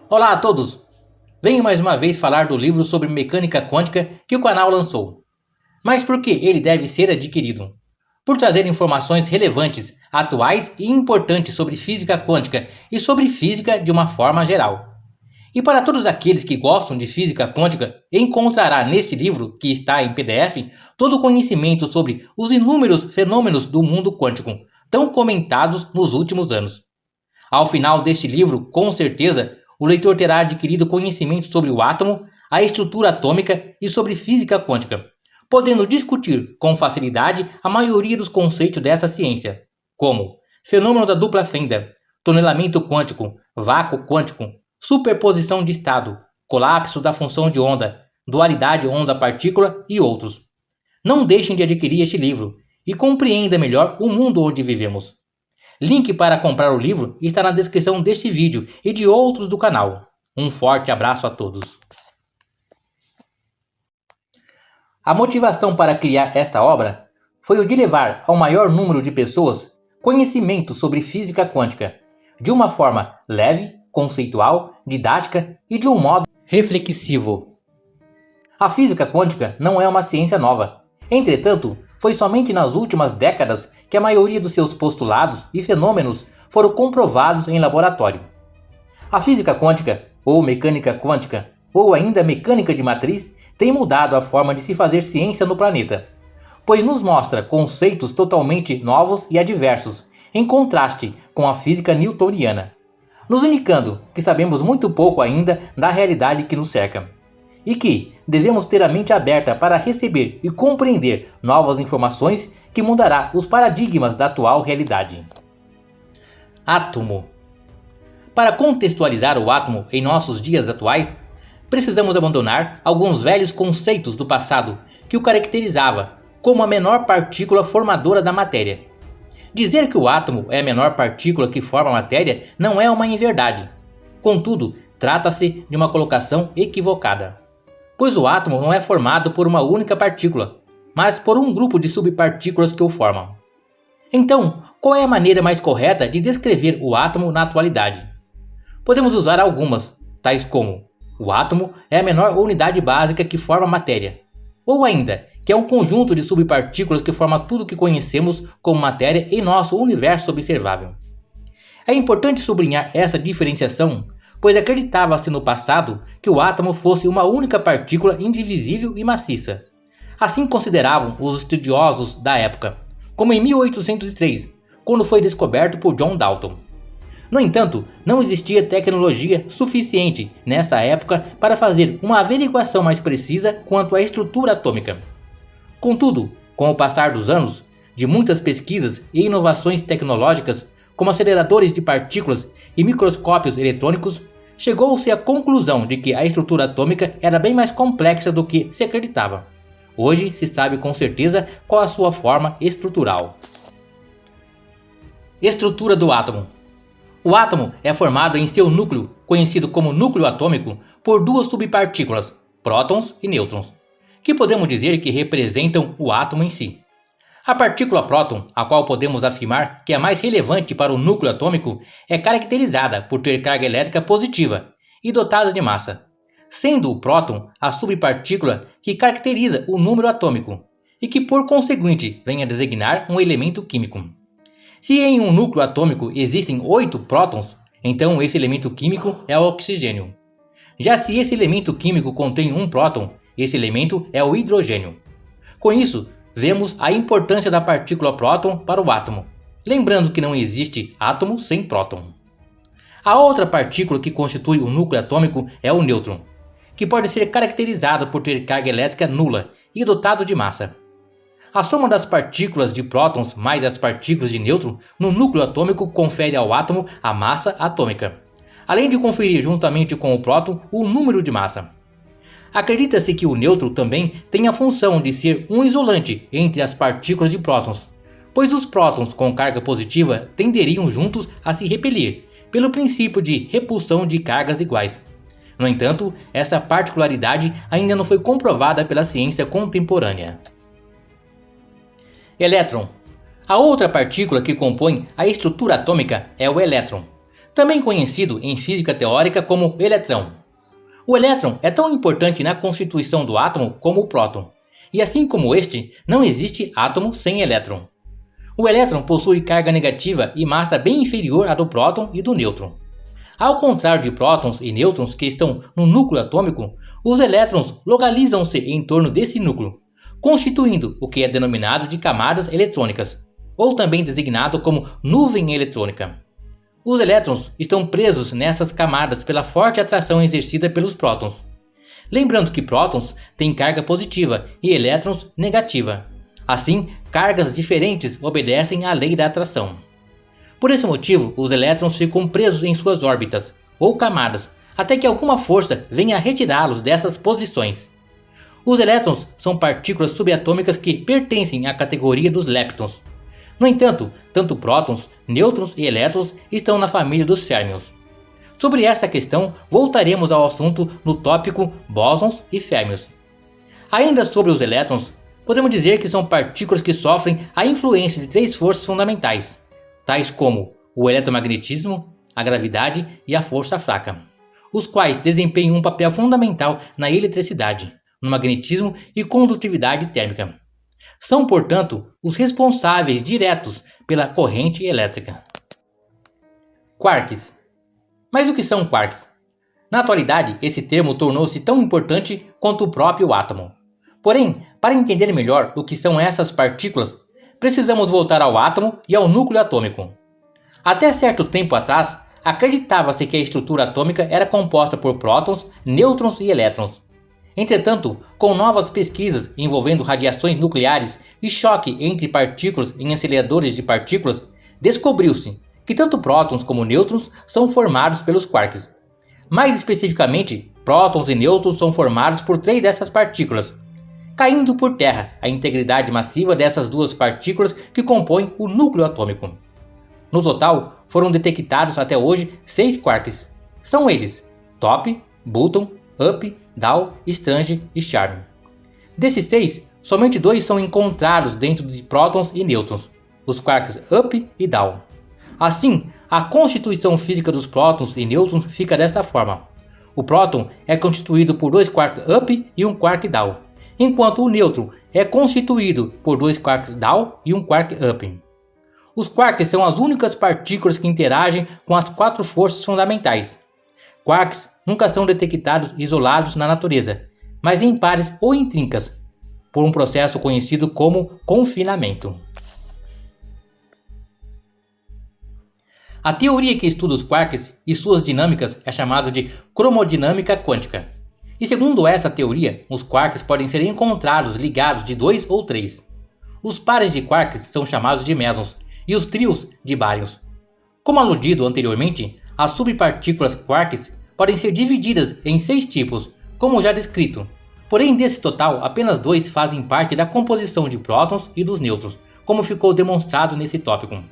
Olá a todos! Venho mais uma vez falar do livro sobre mecânica quântica que o canal lançou. Mas por que ele deve ser adquirido? Por trazer informações relevantes, atuais e importantes sobre física quântica e sobre física de uma forma geral. E para todos aqueles que gostam de física quântica, encontrará neste livro, que está em PDF, todo o conhecimento sobre os inúmeros fenômenos do mundo quântico, tão comentados nos últimos anos. Ao final deste livro, com certeza, o leitor terá adquirido conhecimento sobre o átomo, a estrutura atômica e sobre física quântica, podendo discutir com facilidade a maioria dos conceitos dessa ciência, como fenômeno da dupla fenda, tunelamento quântico, vácuo quântico, superposição de estado, colapso da função de onda, dualidade onda-partícula e outros. Não deixem de adquirir este livro e compreenda melhor o mundo onde vivemos. Link para comprar o livro está na descrição deste vídeo e de outros do canal. Um forte abraço a todos. A motivação para criar esta obra foi o de levar ao maior número de pessoas conhecimento sobre física quântica, de uma forma leve, conceitual, didática e de um modo reflexivo. A física quântica não é uma ciência nova. Entretanto, foi somente nas últimas décadas que a maioria dos seus postulados e fenômenos foram comprovados em laboratório. A física quântica, ou mecânica quântica, ou ainda mecânica de matriz, tem mudado a forma de se fazer ciência no planeta, pois nos mostra conceitos totalmente novos e adversos, em contraste com a física newtoniana, nos indicando que sabemos muito pouco ainda da realidade que nos cerca, e que devemos ter a mente aberta para receber e compreender novas informações que mudará os paradigmas da atual realidade. Átomo. Para contextualizar o átomo em nossos dias atuais, precisamos abandonar alguns velhos conceitos do passado que o caracterizava como a menor partícula formadora da matéria. Dizer que o átomo é a menor partícula que forma a matéria não é uma inverdade. Contudo, trata-se de uma colocação equivocada, pois o átomo não é formado por uma única partícula, mas por um grupo de subpartículas que o formam. Então, qual é a maneira mais correta de descrever o átomo na atualidade? Podemos usar algumas, tais como: o átomo é a menor unidade básica que forma a matéria, ou ainda, que é um conjunto de subpartículas que forma tudo que conhecemos como matéria em nosso universo observável. É importante sublinhar essa diferenciação, pois acreditava-se no passado que o átomo fosse uma única partícula indivisível e maciça. Assim consideravam os estudiosos da época, como em 1803, quando foi descoberto por John Dalton. No entanto, não existia tecnologia suficiente nessa época para fazer uma averiguação mais precisa quanto à estrutura atômica. Contudo, com o passar dos anos, de muitas pesquisas e inovações tecnológicas, como aceleradores de partículas e microscópios eletrônicos, chegou-se à conclusão de que a estrutura atômica era bem mais complexa do que se acreditava. Hoje se sabe com certeza qual a sua forma estrutural. Estrutura do átomo. O átomo é formado em seu núcleo, conhecido como núcleo atômico, por duas subpartículas, prótons e nêutrons, que podemos dizer que representam o átomo em si. A partícula próton, a qual podemos afirmar que é a mais relevante para o núcleo atômico, é caracterizada por ter carga elétrica positiva e dotada de massa, sendo o próton a subpartícula que caracteriza o número atômico e que por conseguinte vem a designar um elemento químico. Se em um núcleo atômico existem 8 prótons, então esse elemento químico é o oxigênio. Já se esse elemento químico contém um próton, esse elemento é o hidrogênio. Com isso, vemos a importância da partícula próton para o átomo, lembrando que não existe átomo sem próton. A outra partícula que constitui o núcleo atômico é o nêutron, que pode ser caracterizado por ter carga elétrica nula e dotado de massa. A soma das partículas de prótons mais as partículas de nêutron no núcleo atômico confere ao átomo a massa atômica, além de conferir juntamente com o próton o número de massa. Acredita-se que o nêutron também tem a função de ser um isolante entre as partículas de prótons, pois os prótons com carga positiva tenderiam juntos a se repelir, pelo princípio de repulsão de cargas iguais. No entanto, essa particularidade ainda não foi comprovada pela ciência contemporânea. Elétron. A outra partícula que compõe a estrutura atômica é o elétron, também conhecido em física teórica como eletrão. O elétron é tão importante na constituição do átomo como o próton, e assim como este, não existe átomo sem elétron. O elétron possui carga negativa e massa bem inferior à do próton e do nêutron. Ao contrário de prótons e nêutrons que estão no núcleo atômico, os elétrons localizam-se em torno desse núcleo, constituindo o que é denominado de camadas eletrônicas, ou também designado como nuvem eletrônica. Os elétrons estão presos nessas camadas pela forte atração exercida pelos prótons. Lembrando que prótons têm carga positiva e elétrons negativa. Assim, cargas diferentes obedecem à lei da atração. Por esse motivo, os elétrons ficam presos em suas órbitas, ou camadas, até que alguma força venha a retirá-los dessas posições. Os elétrons são partículas subatômicas que pertencem à categoria dos leptons. No entanto, tanto prótons, nêutrons e elétrons estão na família dos férmions. Sobre essa questão, voltaremos ao assunto no tópico bósons e férmions. Ainda sobre os elétrons, podemos dizer que são partículas que sofrem a influência de três forças fundamentais, tais como o eletromagnetismo, a gravidade e a força fraca, os quais desempenham um papel fundamental na eletricidade, no magnetismo e condutividade térmica. São, portanto, os responsáveis diretos pela corrente elétrica. Quarks. Mas o que são quarks? Na atualidade, esse termo tornou-se tão importante quanto o próprio átomo. Porém, para entender melhor o que são essas partículas, precisamos voltar ao átomo e ao núcleo atômico. Até certo tempo atrás, acreditava-se que a estrutura atômica era composta por prótons, nêutrons e elétrons. Entretanto, com novas pesquisas envolvendo radiações nucleares e choque entre partículas em aceleradores de partículas, descobriu-se que tanto prótons como nêutrons são formados pelos quarks. Mais especificamente, prótons e nêutrons são formados por três dessas partículas, caindo por terra a integridade massiva dessas duas partículas que compõem o núcleo atômico. No total, foram detectados até hoje 6 quarks. São eles: top, bottom, up, down, strange e charm. Desses 6, somente 2 são encontrados dentro de prótons e nêutrons, os quarks up e down. Assim, a constituição física dos prótons e nêutrons fica desta forma. O próton é constituído por 2 quarks up e 1 quark down, enquanto o nêutron é constituído por 2 quarks down e 1 quark up. Os quarks são as únicas partículas que interagem com as 4 forças fundamentais. Quarks nunca são detectados isolados na natureza, mas em pares ou em trincas, por um processo conhecido como confinamento. A teoria que estuda os quarks e suas dinâmicas é chamada de cromodinâmica quântica. E segundo essa teoria, os quarks podem ser encontrados ligados de 2 ou 3. Os pares de quarks são chamados de mesons e os trios de baryons. Como aludido anteriormente, as subpartículas quarks podem ser divididas em 6 tipos, como já descrito. Porém, desse total, apenas 2 fazem parte da composição de prótons e dos nêutrons, como ficou demonstrado nesse tópico.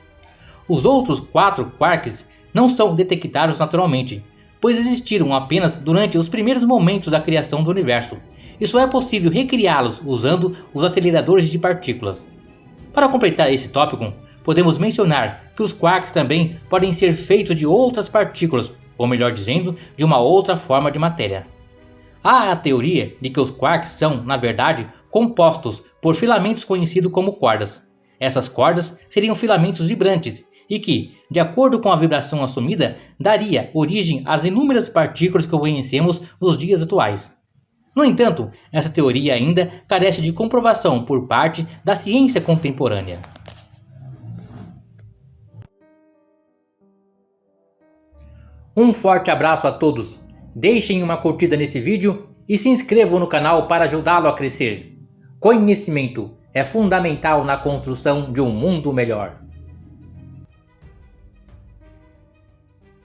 Os outros 4 quarks não são detectados naturalmente, pois existiram apenas durante os primeiros momentos da criação do universo, e só é possível recriá-los usando os aceleradores de partículas. Para completar esse tópico, podemos mencionar que os quarks também podem ser feitos de outras partículas, ou melhor dizendo, de uma outra forma de matéria. Há a teoria de que os quarks são, na verdade, compostos por filamentos conhecidos como cordas. Essas cordas seriam filamentos vibrantes e que, de acordo com a vibração assumida, daria origem às inúmeras partículas que conhecemos nos dias atuais. No entanto, essa teoria ainda carece de comprovação por parte da ciência contemporânea. Um forte abraço a todos, deixem uma curtida nesse vídeo e se inscrevam no canal para ajudá-lo a crescer. Conhecimento é fundamental na construção de um mundo melhor.